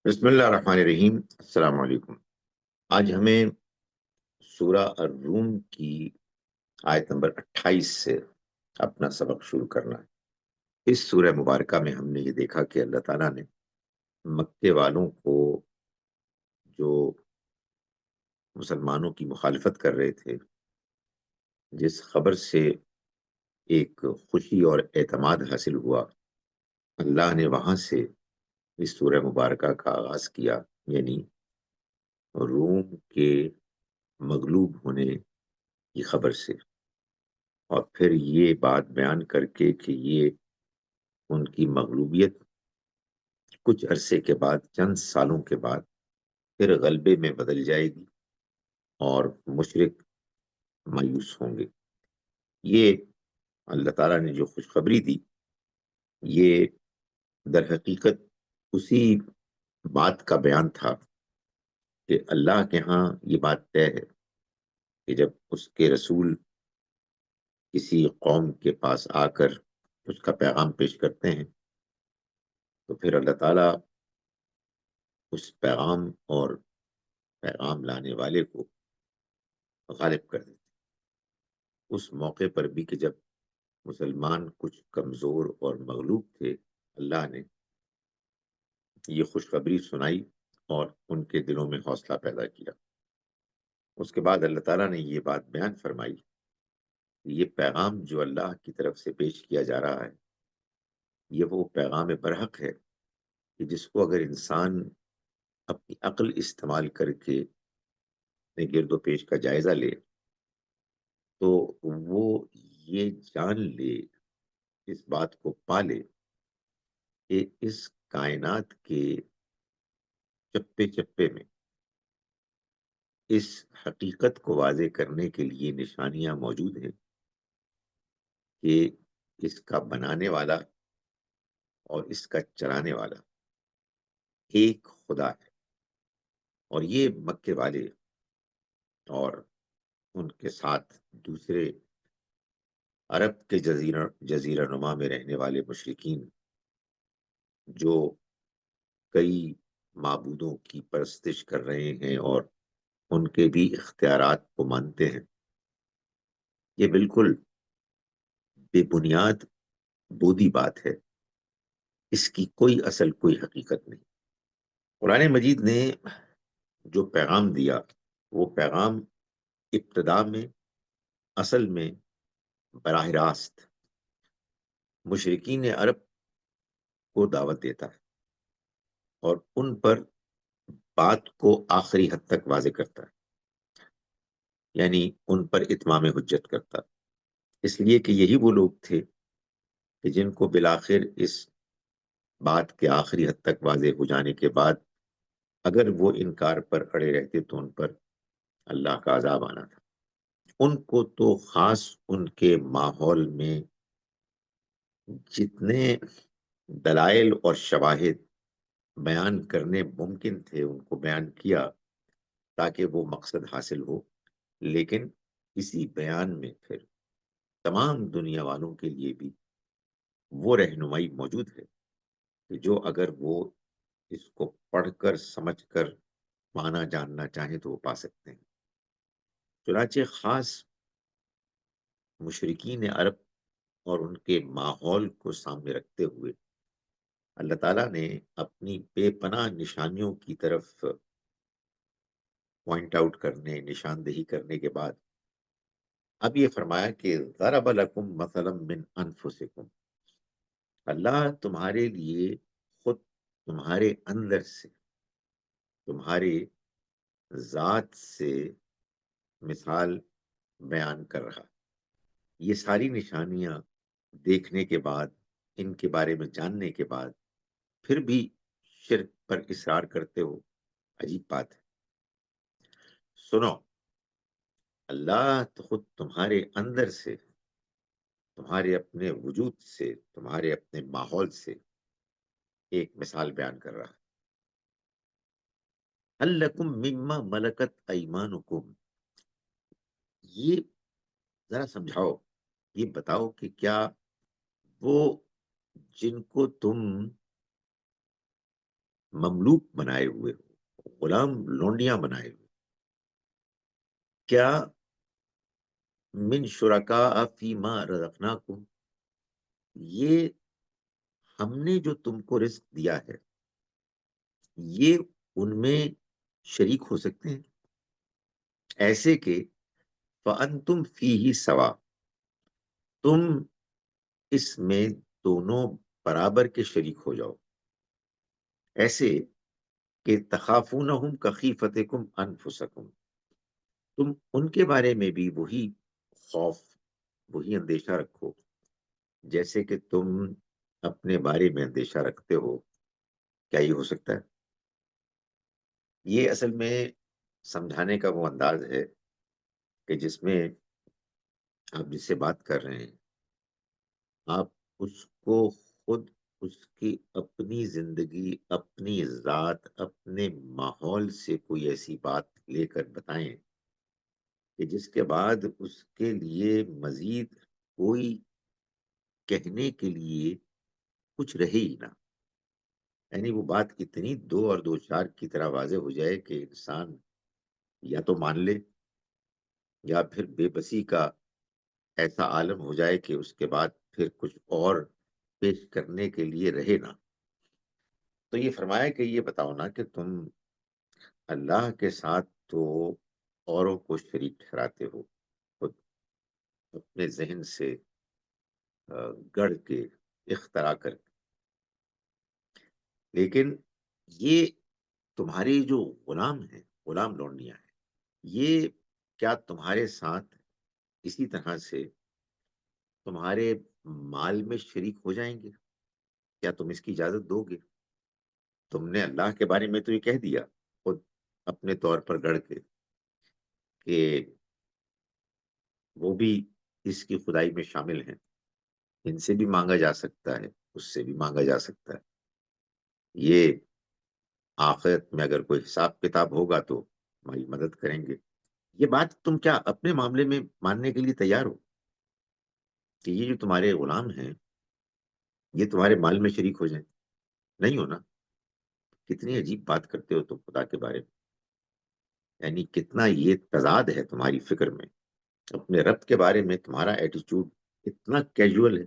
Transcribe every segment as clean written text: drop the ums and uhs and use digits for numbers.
بسم اللہ الرحمن الرحیم۔ السلام علیکم۔ آج ہمیں سورہ الروم کی آیت نمبر 28 سے اپنا سبق شروع کرنا ہے۔ اس سورہ مبارکہ میں ہم نے یہ دیکھا کہ اللہ تعالیٰ نے مکے والوں کو، جو مسلمانوں کی مخالفت کر رہے تھے، جس خبر سے ایک خوشی اور اعتماد حاصل ہوا، اللہ نے وہاں سے اس سورہ مبارکہ کا آغاز کیا، یعنی روم کے مغلوب ہونے کی خبر سے، اور پھر یہ بات بیان کر کے کہ یہ ان کی مغلوبیت کچھ عرصے کے بعد، چند سالوں کے بعد پھر غلبے میں بدل جائے گی اور مشرک مایوس ہوں گے۔ یہ اللہ تعالیٰ نے جو خوشخبری دی، یہ در حقیقت اسی بات کا بیان تھا کہ اللہ کے ہاں یہ بات طے ہے کہ جب اس کے رسول کسی قوم کے پاس آ کر اس کا پیغام پیش کرتے ہیں تو پھر اللہ تعالیٰ اس پیغام اور پیغام لانے والے کو غالب کر دیتے۔ اس موقع پر بھی کہ جب مسلمان کچھ کمزور اور مغلوب تھے، اللہ نے یہ خوشخبری سنائی اور ان کے دلوں میں حوصلہ پیدا کیا۔ اس کے بعد اللہ تعالیٰ نے یہ بات بیان فرمائی کہ یہ پیغام جو اللہ کی طرف سے پیش کیا جا رہا ہے، یہ وہ پیغام برحق ہے کہ جس کو اگر انسان اپنی عقل استعمال کر کے اپنے گرد و پیش کا جائزہ لے تو وہ یہ جان لے، اس بات کو پالے کہ اس کائنات کے چپے چپے میں اس حقیقت کو واضح کرنے کے لیے نشانیاں موجود ہیں کہ اس کا بنانے والا اور اس کا چلانے والا ایک خدا ہے۔ اور یہ مکے والے اور ان کے ساتھ دوسرے عرب کے جزیرہ نما میں رہنے والے مشرکین، جو کئی معبودوں کی پرستش کر رہے ہیں اور ان کے بھی اختیارات کو مانتے ہیں، یہ بالکل بے بنیاد بودی بات ہے، اس کی کوئی اصل کوئی حقیقت نہیں۔ قرآن مجید نے جو پیغام دیا، وہ پیغام ابتدا میں اصل میں براہ راست مشرکین عرب کو دعوت دیتا ہے اور ان پر بات کو آخری حد تک واضح کرتا ہے، یعنی ان پر اتمام حجت کرتا ہے، اس لیے کہ یہی وہ لوگ تھے کہ جن کو بالآخر اس بات کے آخری حد تک واضح ہو جانے کے بعد اگر وہ انکار پر اڑے رہتے تو ان پر اللہ کا عذاب آنا تھا۔ ان کو تو خاص ان کے ماحول میں جتنے دلائل اور شواہد بیان کرنے ممکن تھے ان کو بیان کیا تاکہ وہ مقصد حاصل ہو، لیکن اسی بیان میں پھر تمام دنیا والوں کے لیے بھی وہ رہنمائی موجود ہے کہ جو اگر وہ اس کو پڑھ کر سمجھ کر معنی جاننا چاہیں تو وہ پا سکتے ہیں۔ چنانچہ خاص مشرکین عرب اور ان کے ماحول کو سامنے رکھتے ہوئے اللہ تعالیٰ نے اپنی بے پناہ نشانیوں کی طرف پوائنٹ آؤٹ کرنے، نشاندہی کرنے کے بعد اب یہ فرمایا کہ ضرب لکم مثلا من انفسکم، اللہ تمہارے لیے خود تمہارے اندر سے، تمہارے ذات سے مثال بیان کر رہا۔ یہ ساری نشانیاں دیکھنے کے بعد، ان کے بارے میں جاننے کے بعد پھر بھی شرک پر اصرار کرتے ہو، عجیب بات ہے۔ سنو، اللہ تو خود تمہارے اندر سے، تمہارے اپنے وجود سے، تمہارے اپنے ماحول سے ایک مثال بیان کر رہا ہے۔ هل لکم مما ملکت ایمانکم، یہ ذرا سمجھاؤ، یہ بتاؤ کہ کیا وہ جن کو تم مملوک بنائے ہوئے ہو، غلام لونڈیاں بنائے ہوئے. کیا من شرکاء فیما رزقناکم، یہ ہم نے جو تم کو رزق دیا ہے یہ ان میں شریک ہو سکتے ہیں؟ ایسے کہ فَأَنْتُمْ فِيهِ سَوَاءٌ، تم اس میں دونوں برابر کے شریک ہو جاؤ. ایسے کہ تخافونہم کخیفتکم انفسکم، تم ان کے بارے میں بھی وہی خوف، وہی اندیشہ رکھو جیسے کہ تم اپنے بارے میں اندیشہ رکھتے ہو. کیا یہ ہو سکتا ہے؟ یہ اصل میں سمجھانے کا وہ انداز ہے کہ جس میں آپ جس سے بات کر رہے ہیں آپ اس کو خود، اس کی اپنی زندگی، اپنی ذات، اپنے ماحول سے کوئی ایسی بات لے کر بتائیں کہ جس کے بعد اس کے لیے مزید کوئی کہنے کے لیے کچھ رہے ہی نہ. یعنی وہ بات اتنی دو اور دو چار کی طرح واضح ہو جائے کہ انسان یا تو مان لے یا پھر بے بسی کا ایسا عالم ہو جائے کہ اس کے بعد پھر کچھ اور پیش کرنے کے لیے رہے نہ. تو یہ فرمایا کہ یہ بتاؤ نا کہ تم اللہ کے ساتھ تو اوروں کو شریک ٹھہراتے ہو، خود اپنے ذہن سے گڑھ کے، اختراع کر کے. لیکن یہ تمہاری جو غلام ہیں، غلام لونڈیاں ہیں، یہ کیا تمہارے ساتھ اسی طرح سے تمہارے مال میں شریک ہو جائیں گے؟ کیا تم اس کی اجازت دو گے؟ تم نے اللہ کے بارے میں تو یہ کہہ دیا خود اپنے طور پر گڑھ کے کہ وہ بھی اس کی خدائی میں شامل ہیں، ان سے بھی مانگا جا سکتا ہے، اس سے بھی مانگا جا سکتا ہے. یہ آخرت میں اگر کوئی حساب کتاب ہوگا تو ہماری مدد کریں گے. یہ بات تم کیا اپنے معاملے میں ماننے کے لیے تیار ہو کہ یہ جو تمہارے غلام ہیں یہ تمہارے مال میں شریک ہو جائیں؟ نہیں ہونا. کتنی عجیب بات کرتے ہو تم خدا کے بارے میں. یعنی کتنا یہ تضاد ہے تمہاری فکر میں. اپنے رب کے بارے میں تمہارا ایٹیچیوڈ اتنا کیجول ہے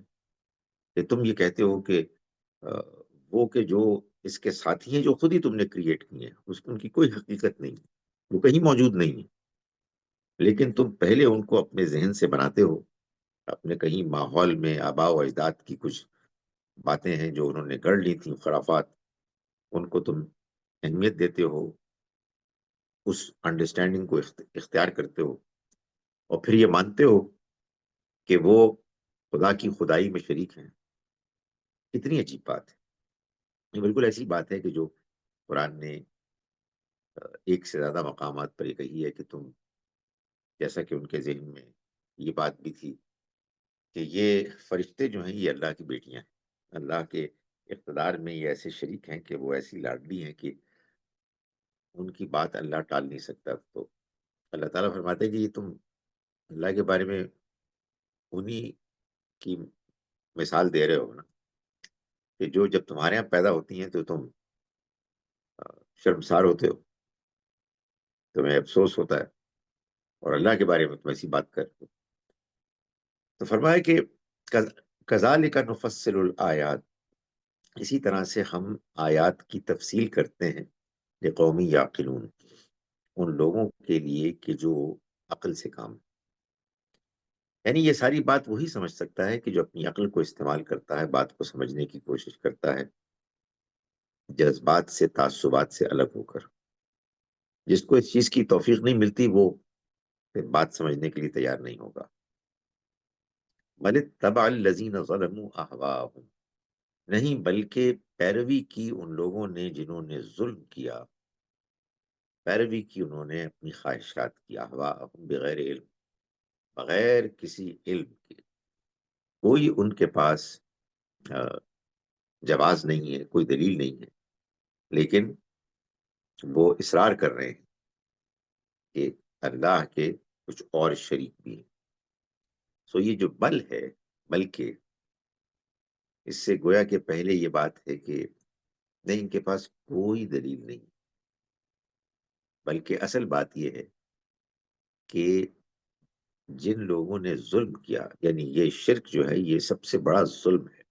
کہ تم یہ کہتے ہو کہ وہ کہ جو اس کے ساتھی ہیں جو خود ہی تم نے کریٹ کیے ہیں، ان کی کوئی حقیقت نہیں ہے، وہ کہیں موجود نہیں ہے. لیکن تم پہلے ان کو اپنے ذہن سے بناتے ہو، اپنے کہیں ماحول میں آباء و اجداد کی کچھ باتیں ہیں جو انہوں نے گڑھ لی تھیں، خرافات، ان کو تم اہمیت دیتے ہو، اس انڈرسٹینڈنگ کو اختیار کرتے ہو، اور پھر یہ مانتے ہو کہ وہ خدا کی خدائی میں شریک ہیں. کتنی عجیب بات ہے. یہ بالکل ایسی بات ہے کہ جو قرآن نے ایک سے زیادہ مقامات پر یہ کہی ہے کہ تم، جیسا کہ ان کے ذہن میں یہ بات بھی تھی کہ یہ فرشتے جو ہیں یہ اللہ کی بیٹیاں ہیں، اللہ کے اقتدار میں یہ ایسے شریک ہیں کہ وہ ایسی لاڈلی ہیں کہ ان کی بات اللہ ٹال نہیں سکتا. تو اللہ تعالیٰ فرماتے ہیں کہ یہ تم اللہ کے بارے میں انہی کی مثال دے رہے ہو نا، کہ جو جب تمہارے یہاں پیدا ہوتی ہیں تو تم شرمسار ہوتے ہو، تمہیں افسوس ہوتا ہے، اور اللہ کے بارے میں تم ایسی بات کرتے ہو. تو فرمایا کہ کذالک نفصل الآیات، اسی طرح سے ہم آیات کی تفصیل کرتے ہیں لقوم یعقلون، ان لوگوں کے لیے کہ جو عقل سے کام. یعنی یہ ساری بات وہی سمجھ سکتا ہے کہ جو اپنی عقل کو استعمال کرتا ہے، بات کو سمجھنے کی کوشش کرتا ہے جذبات سے، تعصبات سے الگ ہو کر. جس کو اس چیز کی توفیق نہیں ملتی وہ پھر بات سمجھنے کے لیے تیار نہیں ہوگا. بل اتبع الذین ظلموا اہواءہم، نہیں بلکہ پیروی کی ان لوگوں نے جنہوں نے ظلم کیا، پیروی کی انہوں نے اپنی خواہشات کی، اہواءہم بغیر علم، بغیر کسی علم کے. کوئی ان کے پاس جواز نہیں ہے، کوئی دلیل نہیں ہے، لیکن وہ اصرار کر رہے ہیں کہ اللہ کے کچھ اور شریک بھی ہیں. سو یہ جو بل ہے، بلکہ اس سے گویا کہ پہلے یہ بات ہے کہ نہیں، ان کے پاس کوئی دلیل نہیں، بلکہ اصل بات یہ ہے کہ جن لوگوں نے ظلم کیا، یعنی یہ شرک جو ہے یہ سب سے بڑا ظلم ہے۔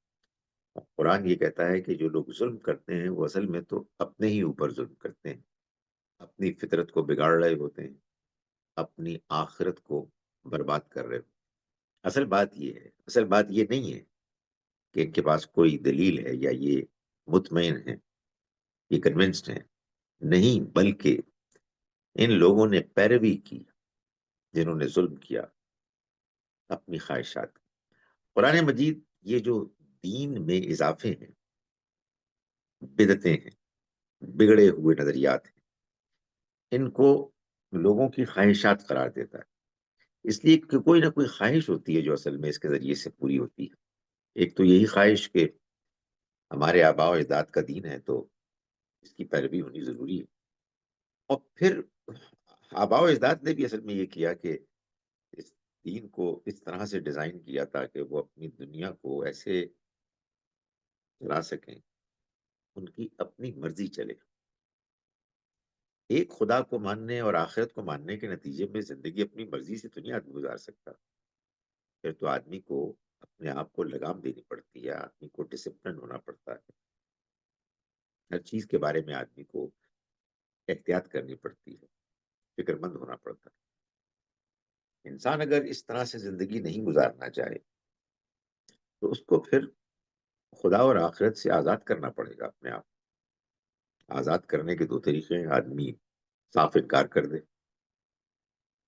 قرآن یہ کہتا ہے کہ جو لوگ ظلم کرتے ہیں وہ اصل میں تو اپنے ہی اوپر ظلم کرتے ہیں، اپنی فطرت کو بگاڑ رہے ہوتے ہیں، اپنی آخرت کو برباد کر رہے ہوتے ہیں۔ اصل بات یہ نہیں ہے کہ ان کے پاس کوئی دلیل ہے یا یہ مطمئن ہے، یہ کنونسڈ ہے، نہیں، بلکہ ان لوگوں نے پیروی کی جنہوں نے ظلم کیا اپنی خواہشات کی۔ قرآن مجید یہ جو دین میں اضافے ہیں، بدعتیں ہیں، بگڑے ہوئے نظریات ہیں، ان کو لوگوں کی خواہشات قرار دیتا ہے، اس لیے کہ کوئی نہ کوئی خواہش ہوتی ہے جو اصل میں اس کے ذریعے سے پوری ہوتی ہے۔ ایک تو یہی خواہش کہ ہمارے آباء و اجداد کا دین ہے تو اس کی پیروی ہونی ضروری ہے، اور پھر آباء و اجداد نے بھی اصل میں یہ کیا کہ اس دین کو اس طرح سے ڈیزائن کیا تاکہ وہ اپنی دنیا کو ایسے چلا سکیں، ان کی اپنی مرضی چلے۔ ایک خدا کو ماننے اور آخرت کو ماننے کے نتیجے میں زندگی اپنی مرضی سے تو نہیں آدمی گزار سکتا، پھر تو آدمی کو اپنے آپ کو لگام دینی پڑتی ہے، آدمی کو ڈسپلن ہونا پڑتا ہے، ہر چیز کے بارے میں آدمی کو احتیاط کرنی پڑتی ہے، فکر مند ہونا پڑتا ہے۔ انسان اگر اس طرح سے زندگی نہیں گزارنا چاہے تو اس کو پھر خدا اور آخرت سے آزاد کرنا پڑے گا اپنے آپ۔ آزاد کرنے کے دو طریقے ہیں، آدمی صاف انکار کر دے،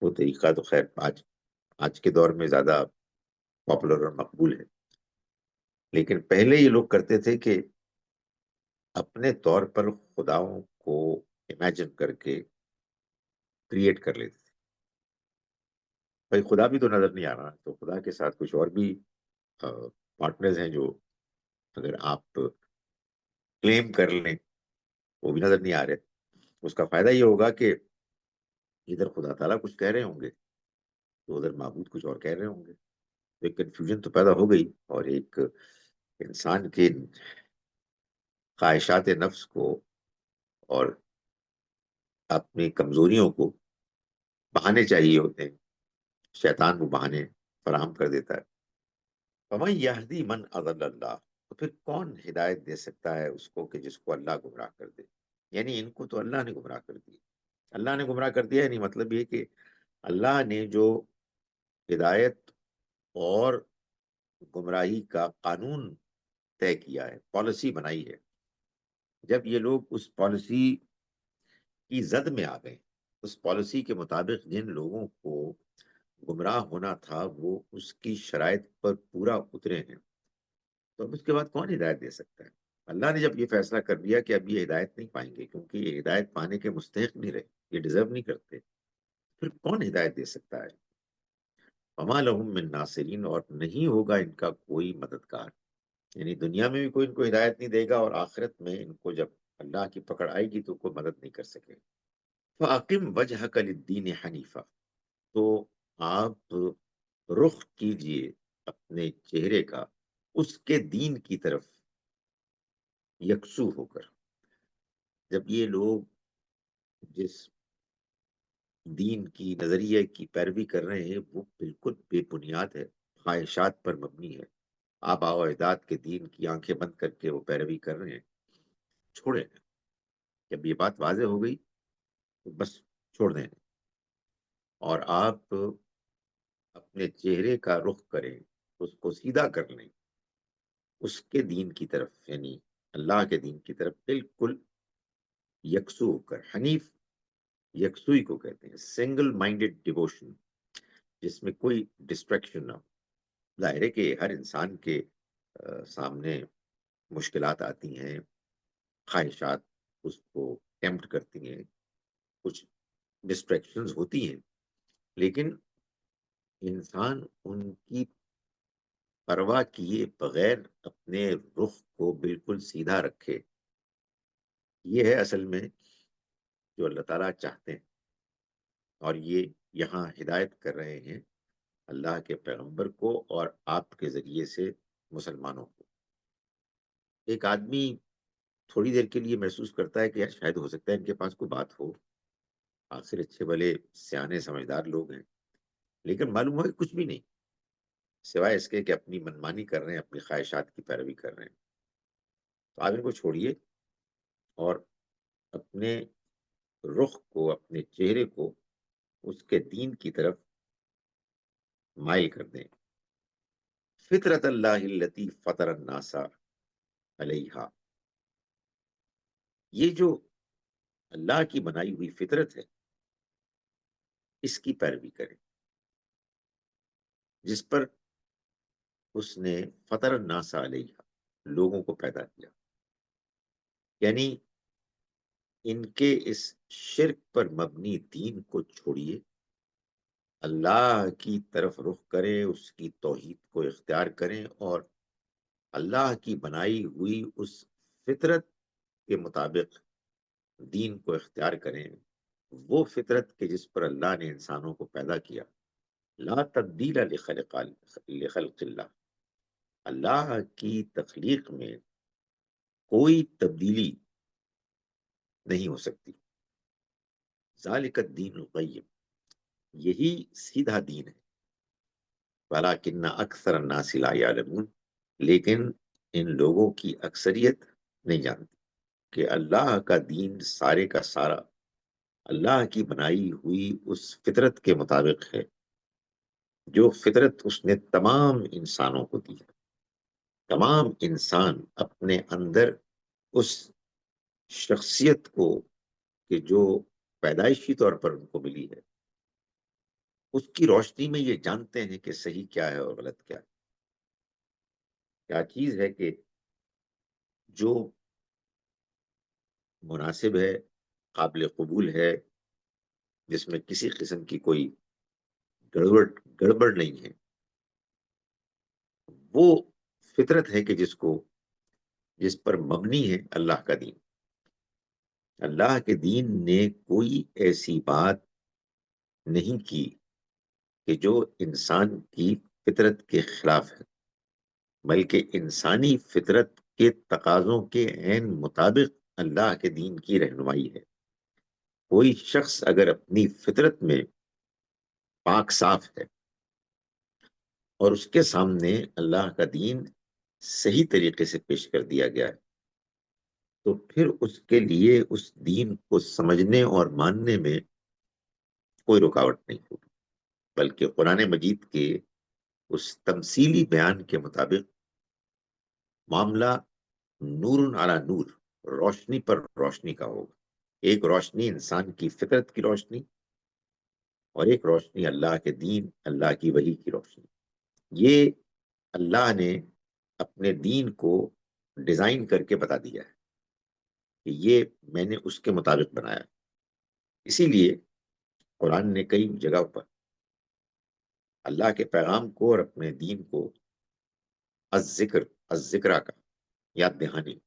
وہ طریقہ تو خیر آج کے دور میں زیادہ پاپولر اور مقبول ہے، لیکن پہلے یہ لوگ کرتے تھے کہ اپنے طور پر خداؤں کو امیجن کر کے کریٹ کر لیتے تھے۔ بھائی خدا بھی تو نظر نہیں آ رہا، تو خدا کے ساتھ کچھ اور بھی پارٹنرز ہیں جو اگر آپ کلیم کر لیں وہ بھی نظر نہیں آ رہے، اس کا فائدہ یہ ہوگا کہ ادھر خدا تعالیٰ کچھ کہہ رہے ہوں گے تو ادھر معبود کچھ اور کہہ رہے ہوں گے، تو ایک کنفیوژن تو پیدا ہو گئی، اور ایک انسان کے خواہشات نفس کو اور اپنی کمزوریوں کو بہانے چاہیے ہوتے ہیں، شیطان وہ بہانے فراہم کر دیتا ہے۔ فَمَن يَهْدِي مَنْ أَضَلَّ اللَّهُ، تو پھر کون ہدایت دے سکتا ہے اس کو کہ جس کو اللہ گمراہ کر دے؟ یعنی ان کو تو اللہ نے گمراہ کر دیا، اللہ نے گمراہ کر دیا، یعنی مطلب یہ کہ اللہ نے جو ہدایت اور گمراہی کا قانون طے کیا ہے، پالیسی بنائی ہے، جب یہ لوگ اس پالیسی کی زد میں آ گئے، اس پالیسی کے مطابق جن لوگوں کو گمراہ ہونا تھا وہ اس کی شرائط پر پورا اترے ہیں، تو اب اس کے بعد کون ہدایت دے سکتا ہے؟ اللہ نے جب یہ فیصلہ کر دیا کہ اب یہ ہدایت نہیں پائیں گے کیونکہ یہ ہدایت پانے کے مستحق نہیں رہے، یہ ڈیزرو نہیں کرتے، پھر کون ہدایت دے سکتا ہے؟ وما لہم من ناصرین، اور نہیں ہوگا ان کا کوئی مددگار، یعنی دنیا میں بھی کوئی ان کو ہدایت نہیں دے گا، اور آخرت میں ان کو جب اللہ کی پکڑ آئے گی تو کوئی مدد نہیں کر سکے۔ فَأَقِمْ وَجْهَكَ لِلدِّينِ حَنِيفًا، تو آپ رخ کیجئے اپنے چہرے کا اس کے دین کی طرف یکسو ہو کر۔ جب یہ لوگ جس دین کی نظریے کی پیروی کر رہے ہیں وہ بالکل بے بنیاد ہے، خواہشات پر مبنی ہے، آباء و اجداد کے دین کی آنکھیں بند کر کے وہ پیروی کر رہے ہیں، چھوڑیں۔ جب یہ بات واضح ہو گئی تو بس چھوڑ دیں، اور آپ اپنے چہرے کا رخ کریں، اس کو سیدھا کر لیں اس کے دین کی طرف، یعنی اللہ کے دین کی طرف بالکل یکسو ہو کر۔ حنیف یکسوئی کو کہتے ہیں، سنگل مائنڈڈ ڈیووشن، جس میں کوئی ڈسٹریکشن نہ ہو۔ ظاہر ہے کہ ہر انسان کے سامنے مشکلات آتی ہیں، خواہشات اس کو ٹیمپٹ کرتی ہیں، کچھ ڈسٹریکشنز ہوتی ہیں، لیکن انسان ان کی پرواہ کیے بغیر اپنے رخ کو بالکل سیدھا رکھے، یہ ہے اصل میں جو اللہ تعالیٰ چاہتے ہیں، اور یہ یہاں ہدایت کر رہے ہیں اللہ کے پیغمبر کو اور آپ کے ذریعے سے مسلمانوں کو۔ ایک آدمی تھوڑی دیر کے لیے محسوس کرتا ہے کہ یار شاید ہو سکتا ہے ان کے پاس کوئی بات ہو، آخر اچھے بھلے سیانے سمجھدار لوگ ہیں، لیکن معلوم ہوا کہ کچھ بھی نہیں، سوائے اس کے کہ اپنی منمانی کر رہے ہیں، اپنی خواہشات کی پیروی کر رہے ہیں۔ تو آپ ان کو چھوڑیے اور اپنے رخ کو، اپنے چہرے کو اس کے دین کی طرف مائل کر دیں۔ فطرت اللہ التی فطر الناس علیہا، یہ جو اللہ کی بنائی ہوئی فطرت ہے اس کی پیروی کریں، جس پر اس نے فطر الناس علیہا، لوگوں کو پیدا کیا، یعنی ان کے اس شرک پر مبنی دین کو چھوڑیے، اللہ کی طرف رخ کریں، اس کی توحید کو اختیار کریں اور اللہ کی بنائی ہوئی اس فطرت کے مطابق دین کو اختیار کریں، وہ فطرت کے جس پر اللہ نے انسانوں کو پیدا کیا۔ لا تبدیل لخلق اللہ، اللہ کی تخلیق میں کوئی تبدیلی نہیں ہو سکتی۔ ذالک الدین القیم، یہی سیدھا دین ہے۔ ولکن اکثر الناس لا یعلمون، لیکن ان لوگوں کی اکثریت نہیں جانتی کہ اللہ کا دین سارے کا سارا اللہ کی بنائی ہوئی اس فطرت کے مطابق ہے، جو فطرت اس نے تمام انسانوں کو دی ہے۔ تمام انسان اپنے اندر اس شخصیت کو کہ جو پیدائشی طور پر ان کو ملی ہے، اس کی روشنی میں یہ جانتے ہیں کہ صحیح کیا ہے اور غلط کیا ہے، کیا چیز ہے کہ جو مناسب ہے، قابل قبول ہے، جس میں کسی قسم کی کوئی گڑبڑ نہیں ہے، وہ فطرت ہے کہ جس پر مبنی ہے اللہ کا دین۔ اللہ کے دین نے کوئی ایسی بات نہیں کی کہ جو انسان کی فطرت کے خلاف ہے، بلکہ انسانی فطرت کے تقاضوں کے عین مطابق اللہ کے دین کی رہنمائی ہے۔ کوئی شخص اگر اپنی فطرت میں پاک صاف ہے اور اس کے سامنے اللہ کا دین صحیح طریقے سے پیش کر دیا گیا ہے، تو پھر اس کے لیے اس دین کو سمجھنے اور ماننے میں کوئی رکاوٹ نہیں ہوگی، بلکہ قرآن مجید کے اس تمثیلی بیان کے مطابق معاملہ نور علی نور، روشنی پر روشنی کا ہوگا۔ ایک روشنی انسان کی فطرت کی روشنی اور ایک روشنی اللہ کے دین، اللہ کی وحی کی روشنی۔ یہ اللہ نے اپنے دین کو ڈیزائن کر کے بتا دیا ہے کہ یہ میں نے اس کے مطابق بنایا۔ اسی لیے قرآن نے کئی جگہ پر اللہ کے پیغام کو اور اپنے دین کو الذکرہ کا، یاد دہانی۔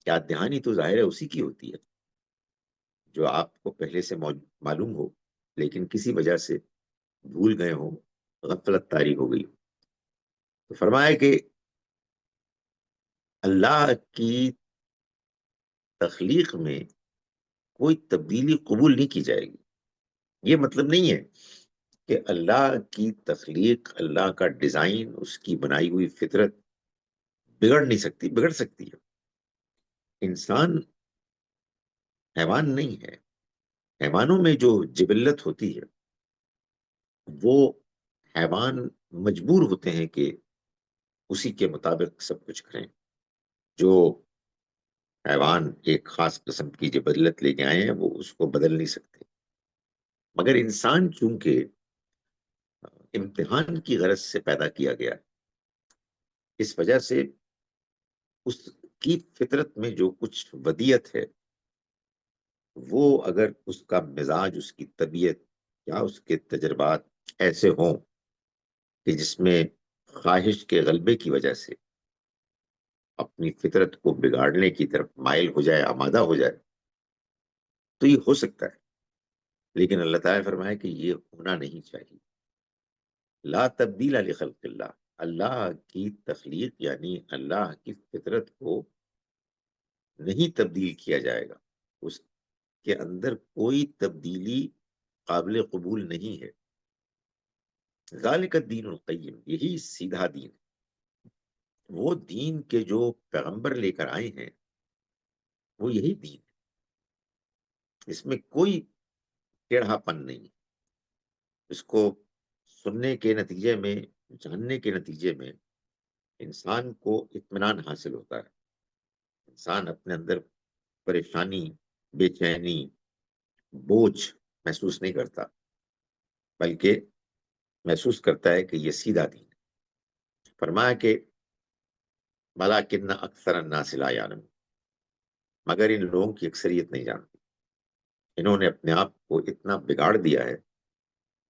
یاد دہانی تو ظاہر ہے اسی کی ہوتی ہے جو آپ کو پہلے سے معلوم ہو، لیکن کسی وجہ سے بھول گئے ہو، غفلت طاری ہو گئی۔ تو فرمایا کہ اللہ کی تخلیق میں کوئی تبدیلی قبول نہیں کی جائے گی۔ یہ مطلب نہیں ہے کہ اللہ کی تخلیق، اللہ کا ڈیزائن، اس کی بنائی ہوئی فطرت بگڑ نہیں سکتی، بگڑ سکتی ہے۔ انسان حیوان نہیں ہے۔ حیوانوں میں جو جبلت ہوتی ہے وہ حیوان مجبور ہوتے ہیں کہ اسی کے مطابق سب کچھ کریں۔ جو حیوان ایک خاص قسم کی جبلت لے کے آئے ہیں وہ اس کو بدل نہیں سکتے، مگر انسان چونکہ امتحان کی غرض سے پیدا کیا گیا، اس وجہ سے اس کی فطرت میں جو کچھ ودیت ہے، وہ اگر اس کا مزاج، اس کی طبیعت یا اس کے تجربات ایسے ہوں کہ جس میں خواہش کے غلبے کی وجہ سے اپنی فطرت کو بگاڑنے کی طرف مائل ہو جائے، آمادہ ہو جائے، تو یہ ہو سکتا ہے، لیکن اللہ تعالیٰ نے فرمایا کہ یہ ہونا نہیں چاہیے۔ لا تبدیل لخلق اللہ، اللہ کی تخلیق یعنی اللہ کی فطرت کو نہیں تبدیل کیا جائے گا، اس کے اندر کوئی تبدیلی قابل قبول نہیں ہے۔ ذالک الدین القیم، یہی سیدھا دین ہے۔ وہ دین کے جو پیغمبر لے کر آئے ہیں وہ یہی دین ہے، اس میں کوئی ٹیڑھا پن نہیں ہے۔ اس کو سننے کے نتیجے میں، جاننے کے نتیجے میں انسان کو اطمینان حاصل ہوتا ہے، انسان اپنے اندر پریشانی، بے چینی، بوجھ محسوس نہیں کرتا، بلکہ محسوس کرتا ہے کہ یہ سیدھا دین ہے۔ فرمایا کہ وَلَٰكِنَّ أَكْثَرَ النَّاسِ لَا يَعْلَمُونَ، مگر ان لوگوں کی اکثریت نہیں جانتی۔ انہوں نے اپنے آپ کو اتنا بگاڑ دیا ہے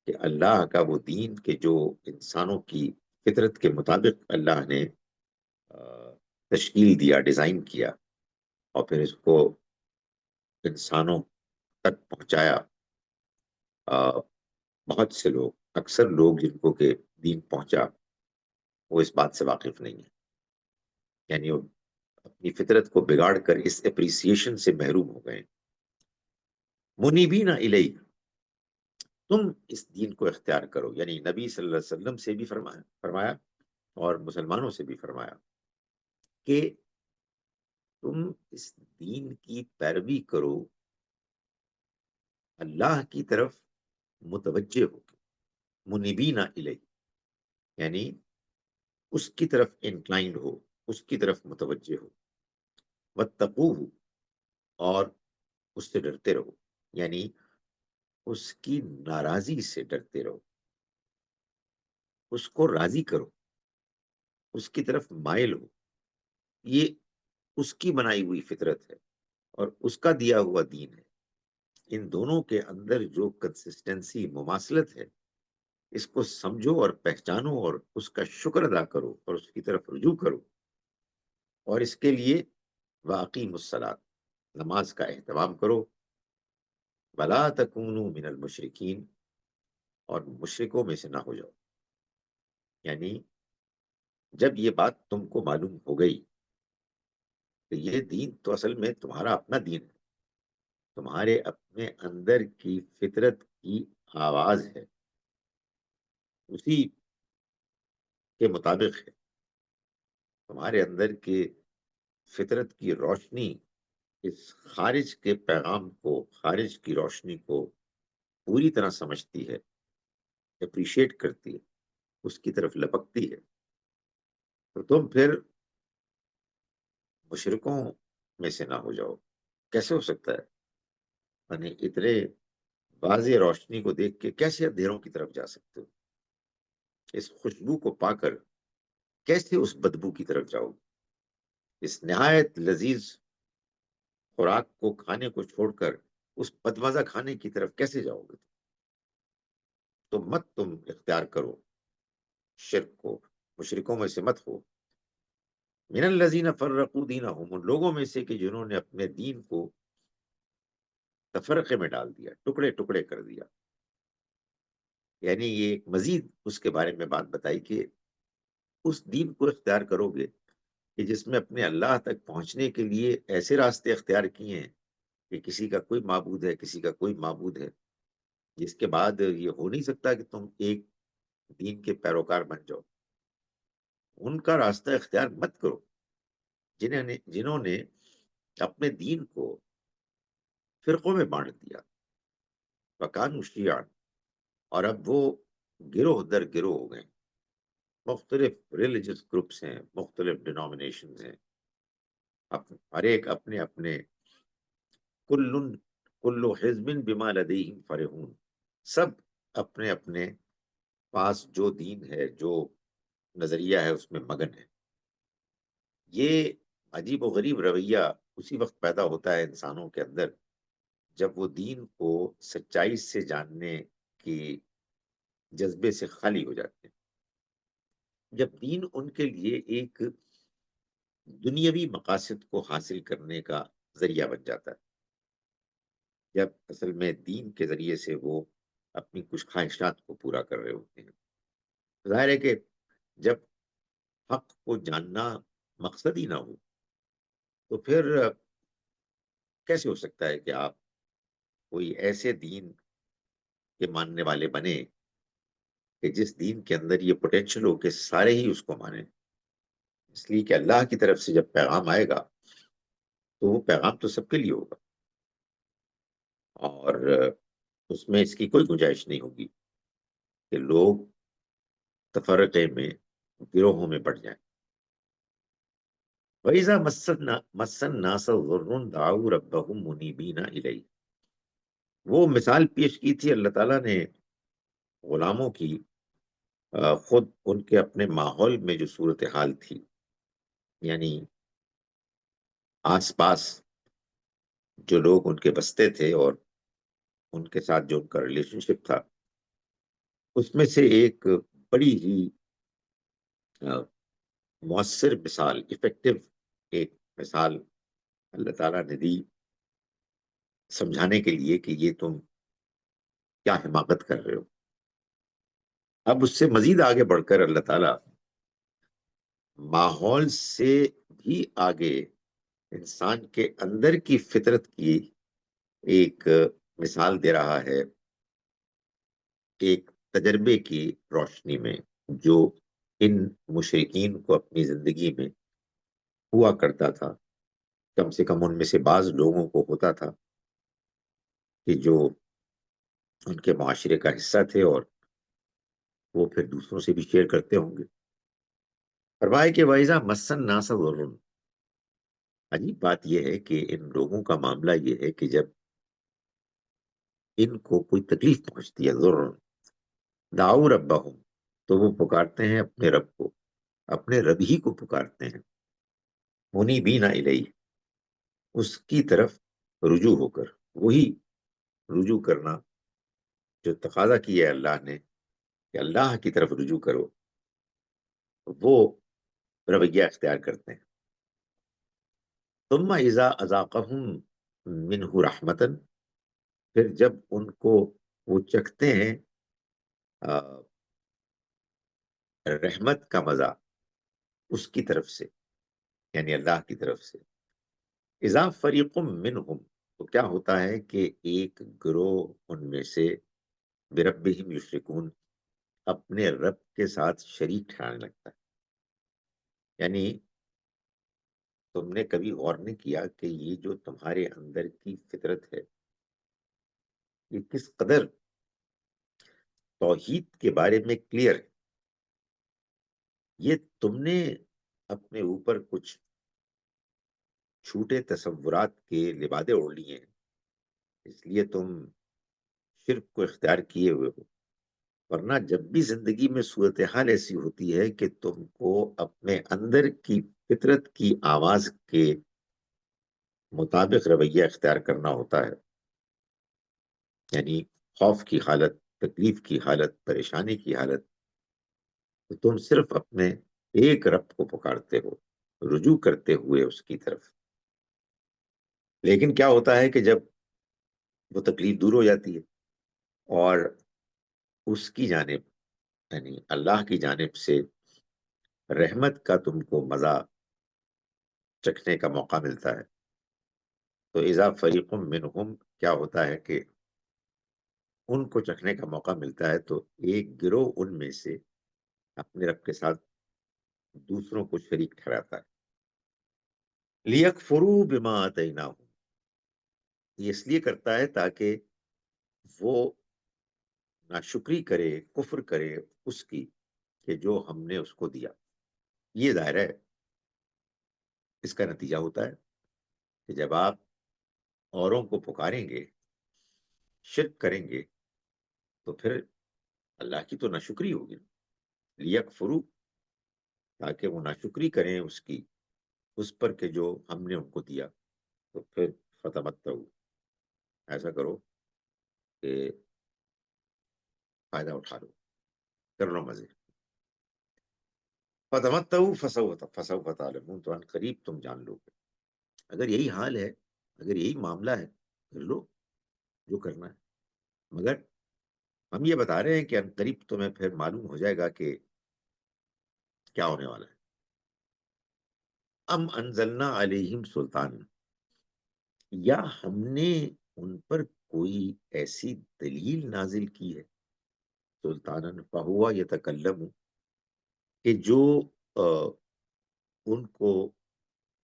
کہ اللہ کا وہ دین کہ جو انسانوں کی فطرت کے مطابق اللہ نے تشکیل دیا، ڈیزائن کیا، اور پھر اس کو انسانوں تک پہنچایا، بہت سے لوگ، اکثر لوگ جن کو کہ دین پہنچا، وہ اس بات سے واقف نہیں ہے، یعنی وہ اپنی فطرت کو بگاڑ کر اس اپریسیشن سے محروم ہو گئے۔ منیبین الیہ، تم اس دین کو اختیار کرو، یعنی نبی صلی اللہ علیہ وسلم سے بھی فرمایا اور مسلمانوں سے بھی فرمایا کہ تم اس دین کی پیروی کرو، اللہ کی طرف متوجہ ہو، منیبین الیہ، یعنی اس کی طرف انکلائنڈ ہو، اس کی طرف متوجہ ہو، واتقوہ، اور اس سے ڈرتے رہو، یعنی اس کی ناراضی سے ڈرتے رہو، اس کو راضی کرو، اس کی طرف مائل ہو۔ یہ اس کی بنائی ہوئی فطرت ہے اور اس کا دیا ہوا دین ہے، ان دونوں کے اندر جو کنسسٹنسی، مماثلت ہے، اس کو سمجھو اور پہچانو اور اس کا شکر ادا کرو اور اس کی طرف رجوع کرو، اور اس کے لیے وَأَقِیمُوا الصَّلَاۃَ، نماز کا اہتمام کرو، وَلَا تَکُونُوا مِنَ الْمُشْرِکِینَ، اور مشرکوں میں سے نہ ہو جاؤ۔ یعنی جب یہ بات تم کو معلوم ہو گئی کہ یہ دین تو اصل میں تمہارا اپنا دین ہے، تمہارے اپنے اندر کی فطرت کی آواز ہے، اسی کے مطابق ہے، تمہارے اندر کے فطرت کی روشنی اس خارج کے پیغام کو، خارج کی روشنی کو پوری طرح سمجھتی ہے، اپریشیٹ کرتی ہے، اس کی طرف لپکتی ہے، تو تم پھر مشرکوں میں سے نہ ہو جاؤ۔ کیسے ہو سکتا ہے؟ یعنی اتنے واضح روشنی کو دیکھ کے کیسے اندھیروں کی طرف جا سکتے ہو؟ اس خوشبو کو پا کر کیسے اس بدبو کی طرف جاؤ؟ اس نہایت لذیذ خوراک کو کھانے کو چھوڑ کر اس بدمزہ کھانے کی طرف کیسے جاؤ گے؟ تو مت تم اختیار کرو شرک کو، مشرکوں میں سے مت ہو۔ من الذین فرقوا دینہم، ان لوگوں میں سے کہ جنہوں نے اپنے دین کو تفرقے میں ڈال دیا، ٹکڑے ٹکڑے کر دیا۔ یعنی یہ ایک مزید اس کے بارے میں بات بتائی کہ اس دین کو اختیار کرو گے کہ جس میں اپنے اللہ تک پہنچنے کے لیے ایسے راستے اختیار کیے ہیں کہ کسی کا کوئی معبود ہے، کسی کا کوئی معبود ہے، جس کے بعد یہ ہو نہیں سکتا کہ تم ایک دین کے پیروکار بن جاؤ۔ ان کا راستہ اختیار مت کرو جنہوں نے اپنے دین کو فرقوں میں بانٹ دیا، وکانوا شیعا، اور اب وہ گروہ در گروہ ہو گئے، مختلف ریلیجس گروپس ہیں، مختلف ڈینومینیشنز ہیں، ہر ایک اپنے اپنے، کل حزب بما لدیہم فرحون، سب اپنے اپنے پاس جو دین ہے، جو نظریہ ہے، اس میں مگن ہے۔ یہ عجیب و غریب رویہ اسی وقت پیدا ہوتا ہے انسانوں کے اندر جب وہ دین کو سچائی سے جاننے کی جذبے سے خالی ہو جاتے ہیں، جب دین ان کے لیے ایک دنیاوی مقاصد کو حاصل کرنے کا ذریعہ بن جاتا ہے، جب اصل میں دین کے ذریعے سے وہ اپنی کچھ خواہشات کو پورا کر رہے ہوتے ہیں۔ ظاہر ہے کہ جب حق کو جاننا مقصد ہی نہ ہو تو پھر کیسے ہو سکتا ہے کہ آپ کوئی ایسے دین کے ماننے والے بنے کہ جس دین کے اندر یہ پوٹینشل ہو کہ سارے ہی اس کو مانیں؟ اس لیے کہ اللہ کی طرف سے جب پیغام آئے گا تو وہ پیغام تو سب کے لیے ہوگا، اور اس میں اس کی کوئی گنجائش نہیں ہوگی کہ لوگ تفرقے میں، گروہوں میں بٹ جائیں۔ وَإِذَا مَسَّ النَّاسَ ضُرٌّ دَعَوْا رَبَّهُمْ مُنِيبِينَ إِلَيْهِ، وہ مثال پیش کی تھی اللہ تعالیٰ نے غلاموں کی، خود ان کے اپنے ماحول میں جو صورتحال تھی، یعنی آس پاس جو لوگ ان کے بستے تھے اور ان کے ساتھ جو ان کا ریلیشن شپ تھا، اس میں سے ایک بڑی ہی مؤثر مثال، افیکٹو ایک مثال اللہ تعالیٰ نے دی سمجھانے کے لیے کہ یہ تم کیا حماقت کر رہے ہو۔ اب اس سے مزید آگے بڑھ کر اللہ تعالیٰ ماحول سے بھی آگے انسان کے اندر کی فطرت کی ایک مثال دے رہا ہے، ایک تجربے کی روشنی میں جو ان مشرکین کو اپنی زندگی میں ہوا کرتا تھا۔ کم سے کم ان میں سے بعض لوگوں کو ہوتا تھا کہ جو ان کے معاشرے کا حصہ تھے اور وہ پھر دوسروں سے بھی شیئر کرتے ہوں گے۔ فرمایا کہ وَإِذَا مَسَّ النَّاسَ ضُرٌّ، عجیب بات یہ ہے کہ ان لوگوں کا معاملہ یہ ہے کہ جب ان کو کوئی تکلیف پہنچتی ہے، ضرر، دعوا ربہم، تو وہ پکارتے ہیں اپنے رب کو، اپنے رب ہی کو پکارتے ہیں، منیبین الیہ، اس کی طرف رجوع ہو کر، وہی رجوع کرنا جو تقاضا کیا ہے اللہ نے کہ اللہ کی طرف رجوع کرو، وہ رویہ اختیار کرتے ہیں۔ ثم اذا اذاقہم منہ رحمتا، پھر جب ان کو وہ چکھتے ہیں رحمت کا مزہ اس کی طرف سے، یعنی اللہ کی طرف سے، اذا فریق منہم، تو کیا ہوتا ہے کہ ایک گروہ ان میں سے بربہم یشرکون، اپنے رب کے ساتھ شریک ٹھہرانے لگتا ہے۔ یعنی تم نے کبھی غور نہیں کیا کہ یہ جو تمہارے اندر کی فطرت ہے، یہ کس قدر توحید کے بارے میں کلیئر ہے؟ یہ تم نے اپنے اوپر کچھ چھوٹے تصورات کے لبادے اوڑھ لیے ہیں، اس لیے تم شرک کو اختیار کیے ہوئے ہو، ورنہ جب بھی زندگی میں صورتحال ایسی ہوتی ہے کہ تم کو اپنے اندر کی فطرت کی آواز کے مطابق رویہ اختیار کرنا ہوتا ہے، یعنی خوف کی حالت، تکلیف کی حالت، پریشانی کی حالت، تو تم صرف اپنے ایک رب کو پکارتے ہو، رجوع کرتے ہوئے اس کی طرف۔ لیکن کیا ہوتا ہے کہ جب وہ تکلیف دور ہو جاتی ہے اور اس کی جانب، یعنی اللہ کی جانب سے رحمت کا تم کو مزہ چکھنے کا موقع ملتا ہے، تو اذا فریق منہم، کیا ہوتا ہے کہ ان کو چکھنے کا موقع ملتا ہے تو ایک گروہ ان میں سے اپنے رب کے ساتھ دوسروں کو شریک ٹھہراتا ہے۔ لیکفروا بما آتیناہم، یہ اس لیے کرتا ہے تاکہ وہ ناشکری کرے، کفر کرے اس کی کہ جو ہم نے اس کو دیا۔ یہ ظاہر ہے اس کا نتیجہ ہوتا ہے کہ جب آپ اوروں کو پکاریں گے، شرک کریں گے، تو پھر اللہ کی تو ناشکری ہوگی۔ لیکفروا، تاکہ وہ ناشکری کریں اس کی، اس پر کہ جو ہم نے ان کو دیا، تو پھر فتمتعوا، ایسا کرو کہ فائدہ اٹھا لو، کر لو مزے۔ فتمتعوا فسوف تعلمون، تو ان قریب تم جان لو گے۔ اگر یہی حال ہے، اگر یہی معاملہ ہے، کر لو جو کرنا ہے، مگر ہم یہ بتا رہے ہیں کہ ان قریب تمہیں پھر معلوم ہو جائے گا کہ کیا ہونے والا ہے۔ ام انزلنا علیہم سلطان، یا ہم نے ان پر کوئی ایسی دلیل نازل کی ہے سلطانن فہوا یتکلم کہ جو ان کو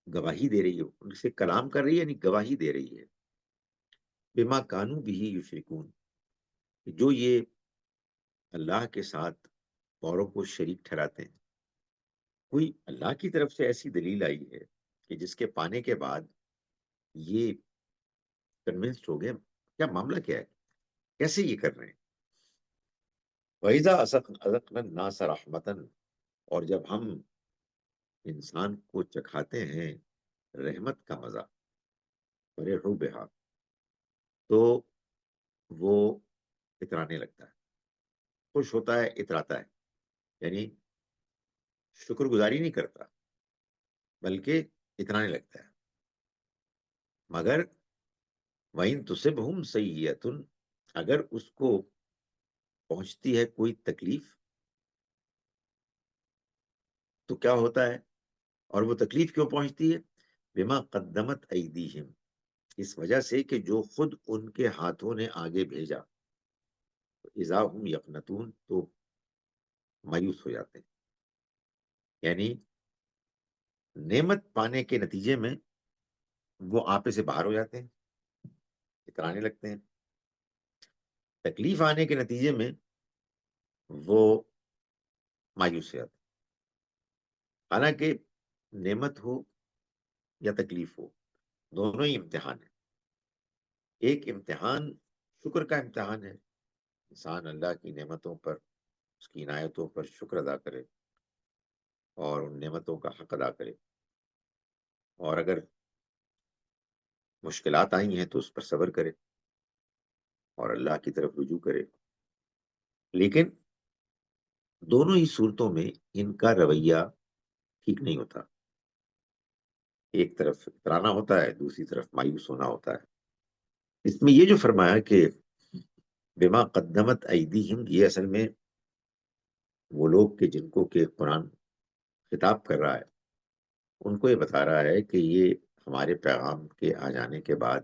گواہی دے رہی ہے، ان سے کلام کر رہی ہے، یعنی گواہی دے رہی ہے، بما کانوا بھی یشرکون، جو یہ اللہ کے ساتھ اوروں کو شریک ٹھہراتے ہیں۔ کوئی اللہ کی طرف سے ایسی دلیل آئی ہے کہ جس کے پانے کے بعد یہ کنونسڈ ہو گئے؟ کیا معاملہ کیا ہے؟ کیسے یہ کر رہے ہیں؟ وَإِذَا أَذَقْنَا النَّاسَ رَحْمَةً، اور جب ہم انسان کو چکھاتے ہیں رحمت کا مزہ، فَرِحُوا بِهَا، تو وہ اترانے لگتا ہے، خوش ہوتا ہے، اتراتا ہے، یعنی شکر گزاری نہیں کرتا بلکہ اترانے لگتا ہے۔ مگر وَإِن تُصِبْهُمْ سَيِّئَةٌ، اگر اس کو پہنچتی ہے کوئی تکلیف تو کیا ہوتا ہے؟ اور وہ تکلیف کیوں پہنچتی ہے؟ بما قدمت ایدیہم، اس وجہ سے کہ جو خود ان کے ہاتھوں نے آگے بھیجا، اذا ہم یقنتون، تو مایوس ہو جاتے ہیں، یعنی نعمت پانے کے نتیجے میں وہ آپے سے باہر ہو جاتے ہیں، اترانے لگتے ہیں، تکلیف آنے کے نتیجے میں وہ مایوس ہو جاتے ہیں۔ حالانکہ نعمت ہو یا تکلیف ہو، دونوں ہی امتحان ہے۔ ایک امتحان شکر کا امتحان ہے، انسان اللہ کی نعمتوں پر، اس کی عنایتوں پر شکر ادا کرے اور ان نعمتوں کا حق ادا کرے، اور اگر مشکلات آئی ہیں تو اس پر صبر کرے اور اللہ کی طرف رجوع کرے۔ لیکن دونوں ہی صورتوں میں ان کا رویہ ٹھیک نہیں ہوتا، ایک طرف اترانا ہوتا ہے، دوسری طرف مایوس ہونا ہوتا ہے۔ اس میں یہ جو فرمایا کہ بما قدمت ایدیہم، یہ اصل میں وہ لوگ کہ جن کو کہ قرآن خطاب کر رہا ہے، ان کو یہ بتا رہا ہے کہ یہ ہمارے پیغام کے آ جانے کے بعد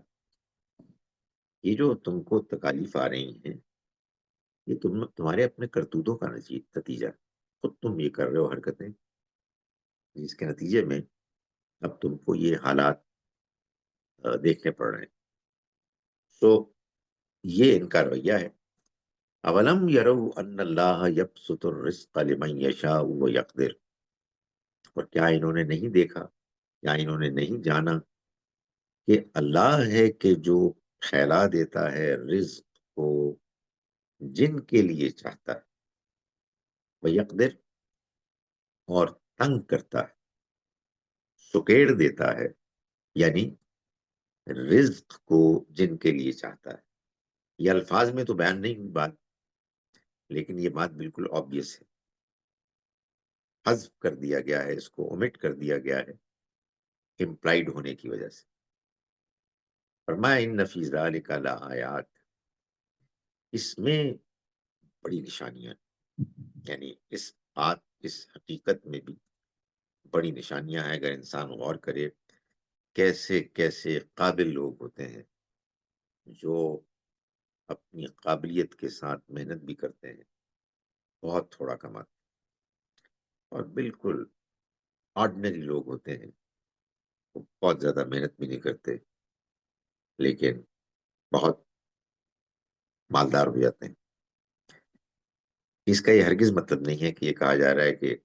یہ جو تم کو تکالیف آ رہی ہیں، یہ تمہارے اپنے کرتوتوں کا نتیجہ ہے۔ خود تم یہ کر رہے ہو حرکتیں، جس کے نتیجے میں اب تم کو یہ حالات دیکھنے پڑ رہے ہیں۔ تو یہ ان کا رویہ ہے۔ اولم یروا ان اللہ یبسط الرزق لمن یشاء ویقدر، اور کیا انہوں نے نہیں دیکھا، یا انہوں نے نہیں جانا کہ اللہ ہے کہ جو پھیلا دیتا ہے رزق کو جن کے لیے چاہتا ہے، ویقدر، اور تنگ کرتا ہے، سکیڑ دیتا ہے، یعنی رزق کو جن کے لیے چاہتا ہے۔ یہ الفاظ میں تو بیان نہیں ہوئی بات، لیکن یہ بات بالکل آبویس ہے، حذف کر دیا گیا ہے، اس کو اومٹ کر دیا گیا ہے امپلائڈ ہونے کی وجہ سے۔ فرمایا ان فی ذلک لآیات، اس میں بڑی نشانیاں، یعنی اس بات، اس حقیقت میں بھی بڑی نشانیاں ہیں اگر انسان غور کرے کیسے کیسے قابل لوگ ہوتے ہیں جو اپنی قابلیت کے ساتھ محنت بھی کرتے ہیں، بہت تھوڑا کماتے ہیں، اور بالکل آرڈنری لوگ ہوتے ہیں، وہ بہت زیادہ محنت بھی نہیں کرتے لیکن بہت مالدار ہو جاتے ہیں۔ اس کا یہ ہرگز مطلب نہیں ہے کہ یہ کہا جا رہا ہے کہ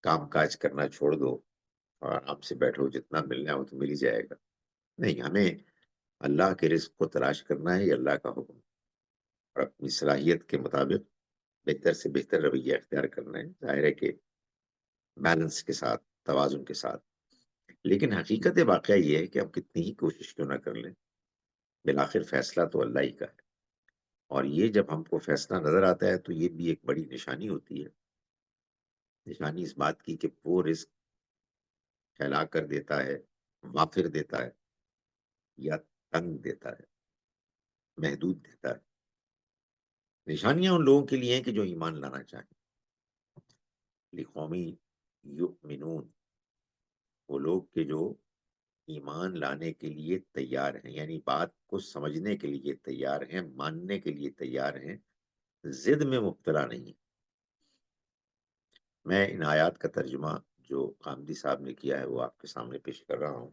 کام کاج کرنا چھوڑ دو اور آرام سے بیٹھو، جتنا ملنا ہے وہ تو مل ہی جائے گا۔ نہیں، ہمیں اللہ کے رزق کو تلاش کرنا ہے، یہ اللہ کا حکم، اور اپنی صلاحیت کے مطابق بہتر سے بہتر رویہ اختیار کرنا ہے، ظاہر ہے کہ بیلنس کے ساتھ، توازن کے ساتھ۔ لیکن حقیقت واقعہ یہ ہے کہ ہم کتنی ہی کوشش کیوں نہ کر لیں، بالآخر فیصلہ تو اللہ ہی کا ہے، اور یہ جب ہم کو فیصلہ نظر آتا ہے تو یہ بھی ایک بڑی نشانی ہوتی ہے، نشانی اس بات کی کہ وہ رزق پھیلا کر دیتا ہے، وافر دیتا ہے، یا تنگ دیتا ہے، محدود دیتا ہے۔ نشانیاں ان لوگوں کے لیے ہیں کہ جو ایمان لانا چاہیں، لقومی یؤمنون، وہ لوگ کہ جو ایمان لانے کے لیے تیار ہیں، یعنی بات کو سمجھنے کے لیے تیار ہیں، ماننے کے لیے تیار ہیں، ضد میں مبتلا نہیں۔ میں ان آیات کا ترجمہ جو قامدی صاحب نے کیا ہے وہ آپ کے سامنے پیش کر رہا ہوں۔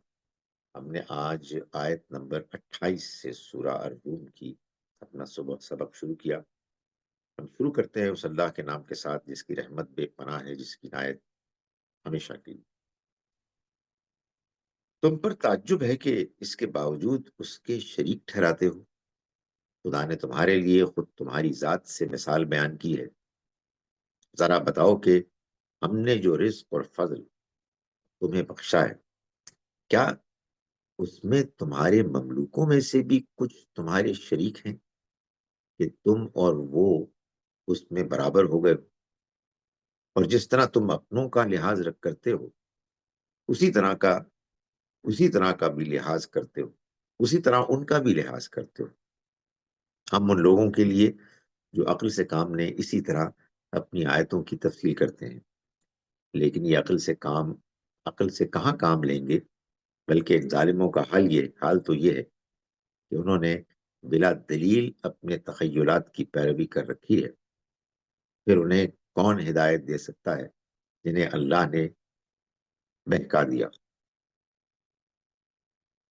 ہم نے آج آیت نمبر 28 سے سورہ الروم کی اپنا سبق شروع کیا۔ ہم شروع کرتے ہیں اس اللہ کے نام کے ساتھ جس کی رحمت بے پناہ ہے، جس کی عنایت ہمیشہ کی۔ تم پر تعجب ہے کہ اس کے باوجود اس کے شریک ٹھہراتے ہو۔ خدا نے تمہارے لیے خود تمہاری ذات سے مثال بیان کی ہے۔ ذرا بتاؤ کہ ہم نے جو رزق اور فضل تمہیں بخشا ہے، کیا اس میں تمہارے مملوکوں میں سے بھی کچھ تمہارے شریک ہیں کہ تم اور وہ اس میں برابر ہو گئے ہو؟ اور جس طرح تم اپنوں کا لحاظ کرتے ہو اسی طرح کا بھی لحاظ کرتے ہو، اسی طرح ان کا بھی لحاظ کرتے ہو۔ ہم ان لوگوں کے لیے جو عقل سے کام لیں اسی طرح اپنی آیتوں کی تفصیل کرتے ہیں، لیکن یہ عقل سے کہاں کام لیں گے؟ بلکہ ان ظالموں کا حال تو یہ ہے کہ انہوں نے بلا دلیل اپنے تخیلات کی پیروی کر رکھی ہے۔ پھر انہیں کون ہدایت دے سکتا ہے جنہیں اللہ نے بہکا دیا؟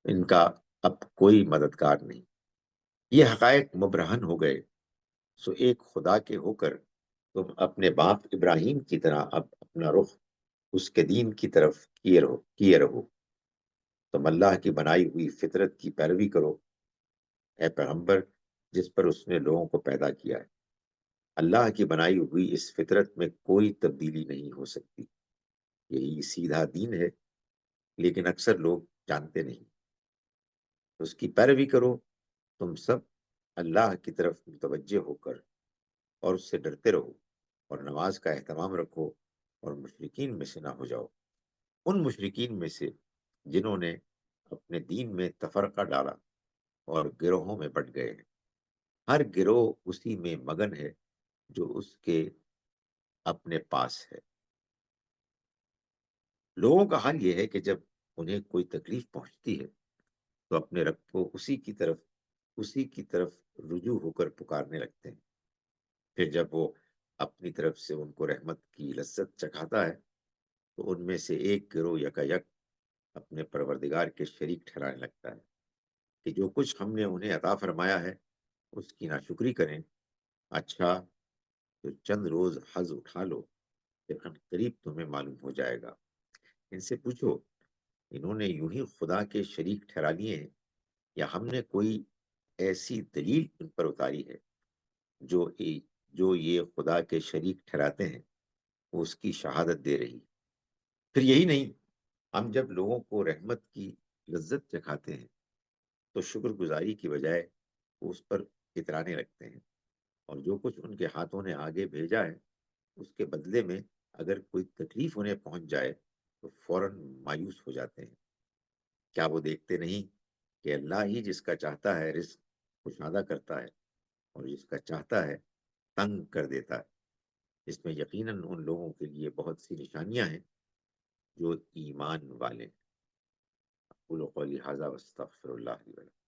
ان کا اب کوئی مددگار نہیں۔ یہ حقائق مبرہن ہو گئے، سو ایک خدا کے ہو کر تم اپنے باپ ابراہیم کی طرح اب اپنا رخ اس کے دین کی طرف کیے رہو۔ تم اللہ کی بنائی ہوئی فطرت کی پیروی کرو، اے پیغمبر، جس پر اس نے لوگوں کو پیدا کیا ہے۔ اللہ کی بنائی ہوئی اس فطرت میں کوئی تبدیلی نہیں ہو سکتی، یہی سیدھا دین ہے، لیکن اکثر لوگ جانتے نہیں۔ اس کی پیروی کرو، تم سب اللہ کی طرف متوجہ ہو کر اور اس سے ڈرتے رہو، اور نماز کا اہتمام رکھو، اور مشرکین میں سے نہ ہو جاؤ، ان مشرکین میں سے جنہوں نے اپنے دین میں تفرقہ ڈالا اور گروہوں میں بٹ گئے ہیں۔ ہر گروہ اسی میں مگن ہے جو اس کے اپنے پاس ہے۔ لوگوں کا حال یہ ہے کہ جب انہیں کوئی تکلیف پہنچتی ہے تو اپنے رب کو اسی کی طرف رجوع ہو کر پکارنے لگتے ہیں۔ پھر جب وہ اپنی طرف سے ان کو رحمت کی لذت چکھاتا ہے تو ان میں سے ایک گروہ یک اپنے پروردگار کے شریک ٹھہرانے لگتا ہے کہ جو کچھ ہم نے انہیں عطا فرمایا ہے اس کی ناشکری کریں۔ اچھا، تو چند روز حظ اٹھا لو، پھر قریب تمہیں معلوم ہو جائے گا۔ ان سے پوچھو، انہوں نے یوں ہی خدا کے شریک ٹھہرا لیے ہیں، یا ہم نے کوئی ایسی دلیل ان پر اتاری ہے جو یہ خدا کے شریک ٹھہراتے ہیں وہ اس کی شہادت دے رہی؟ پھر یہی نہیں، ہم جب لوگوں کو رحمت کی لذت چکھاتے ہیں تو شکر گزاری کی بجائے وہ اس پر اترانے لگتے ہیں، اور جو کچھ ان کے ہاتھوں نے آگے بھیجا ہے اس کے بدلے میں اگر کوئی تکلیف انہیں پہنچ جائے تو فوراً مایوس ہو جاتے ہیں۔ کیا وہ دیکھتے نہیں کہ اللہ ہی جس کا چاہتا ہے رزق کشادہ کرتا ہے اور جس کا چاہتا ہے تنگ کر دیتا ہے؟ اس میں یقیناً ان لوگوں کے لیے بہت سی نشانیاں ہیں جو ایمان والے ہیں۔ اقول قولی ھذا واستغفر اللہ لی ولکم۔